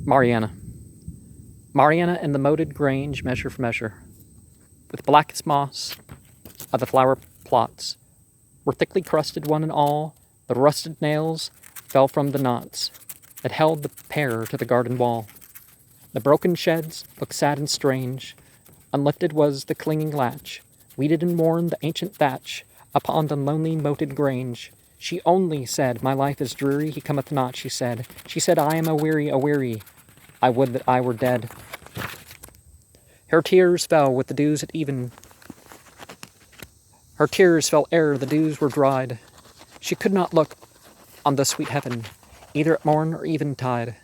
Mariana. Mariana and the moated grange measure for measure, with blackest moss of the flower plots, were thickly crusted one and all, the rusted nails fell from the knots that held the pair to the garden wall. The broken sheds looked sad and strange, unlifted was the clinging latch, weeded and worn the ancient thatch upon the lonely moated grange. She only said, "My life is dreary, he cometh not," she said. She said, "I am a weary, I would that I were dead." Her tears fell with the dews at even. Her tears fell ere the dews were dried. She could not look on the sweet heaven, either at morn or eventide.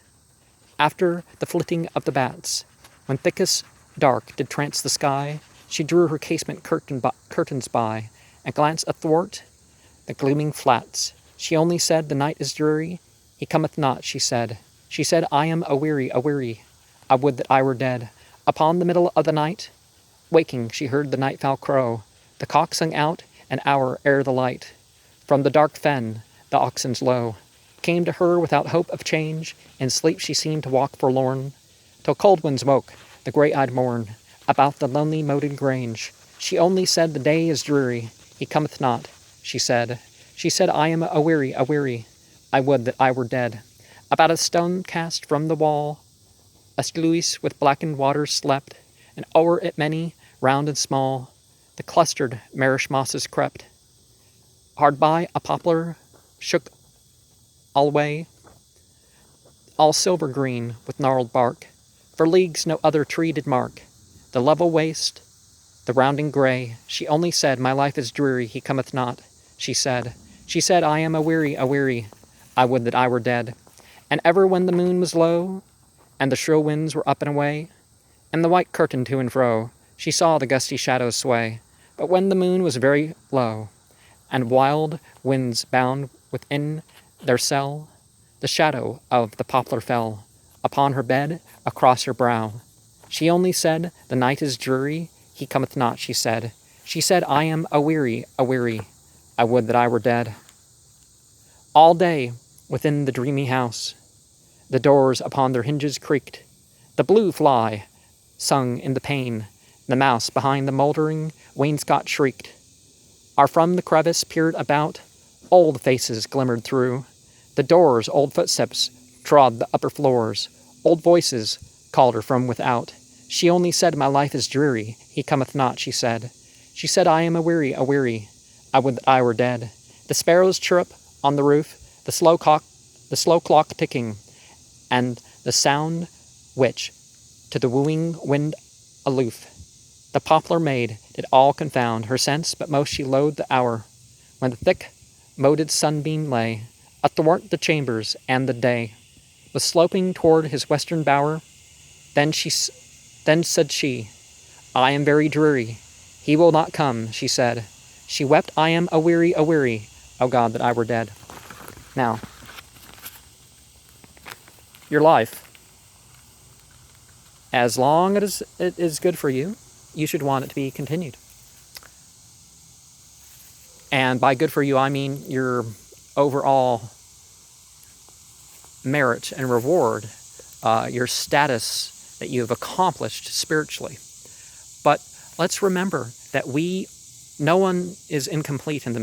After the flitting of the bats, when thickest dark did trance the sky, she drew her casement curtains by, and glanced athwart the gleaming flats. She only said, "The night is dreary, he cometh not," she said. She said, "I am a weary, I would that I were dead." Upon the middle of the night, waking, she heard the night fowl crow. The cock sung out an hour ere the light. From the dark fen, the oxen's low came to her without hope of change. In sleep she seemed to walk forlorn, till cold winds woke the grey-eyed morn about the lonely moated grange. She only said, "The day is dreary, he cometh not," she said. She said, "I am a weary, I would that I were dead." About a stone cast from the wall, a sluice with blackened waters slept, and o'er it many, round and small, the clustered marish mosses crept. Hard by a poplar shook alway, all silver green with gnarled bark. For leagues no other tree did mark the level waste, the rounding grey. She only said, "My life is dreary, he cometh not," she said. She said, "I am a weary, I would that I were dead." And ever when the moon was low, and the shrill winds were up and away, and the white curtain to and fro, she saw the gusty shadows sway. But when the moon was very low, and wild winds bound within their cell, the shadow of the poplar fell upon her bed, across her brow. She only said, "The night is dreary, he cometh not," she said. She said, "I am a weary, I would that I were dead." All day, within the dreamy house, the doors upon their hinges creaked. The blue fly sung in the pane, the mouse behind the mouldering wainscot shrieked. Or from the crevice peered about, old faces glimmered through the doors, old footsteps trod the upper floors, old voices called her from without. She only said, "My life is dreary, he cometh not," she said. She said, "I am a weary, I would that I were dead." The sparrows chirrup on the roof, the slow clock ticking, and the sound which, to the wooing wind aloof, the poplar maid did all confound her sense, but most she loathed the hour when the thick moated sunbeam lay athwart the chambers, and the day was sloping toward his western bower. Then said she, "I am very dreary, he will not come," she said. She wept, "I am a weary, oh God that I were dead." Now, your life, as long as it is good for you, you should want it to be continued. And by good for you, I mean your overall merit and reward, your status that you have accomplished spiritually. But let's remember that no one is incomplete in themselves.